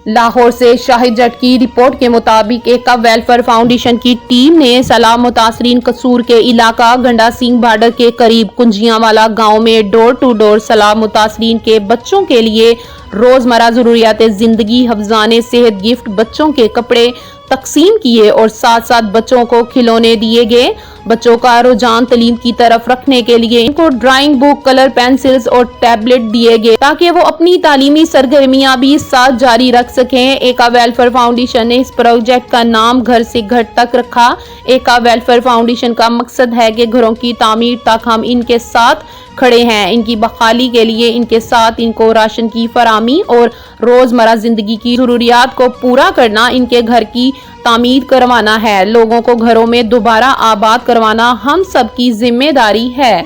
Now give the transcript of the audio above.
لاہور سے شاہد جٹ کی رپورٹ کے مطابق ایکا ویلفیئر فاؤنڈیشن کی ٹیم نے سیلاب متاثرین قصور کے علاقہ گنڈا سنگھ بارڈر کے قریب کنجیاں والا گاؤں میں ڈور ٹو ڈور سیلاب متاثرین کے بچوں کے لیے روزمرہ ضروریات زندگی، حفظان صحت گفٹ، بچوں کے کپڑے تقسیم کیے اور ساتھ ساتھ بچوں کو کھلونے دیے گئے۔ بچوں کا رجحان تعلیم کی طرف رکھنے کے لیے ان کو ڈرائنگ بک، کلر پینسلز اور ٹیبلٹ دیے گئے تاکہ وہ اپنی تعلیمی سرگرمیاں بھی ساتھ جاری رکھ سکیں۔ ایکا ویلفیئر فاؤنڈیشن نے اس پروجیکٹ کا نام گھر سے گھر تک رکھا۔ ایکا ویلفیئر فاؤنڈیشن کا مقصد ہے کہ گھروں کی تعمیر تک ہم ان کے ساتھ کھڑے ہیں، ان کی بحالی کے لیے ان کے ساتھ ان کو راشن کی فراہمی اور روزمرہ زندگی کی ضروریات کو پورا کرنا، ان کے گھر کی تعمیر کروانا ہے۔ لوگوں کو گھروں میں دوبارہ آباد کروانا ہم سب کی ذمہ داری ہے۔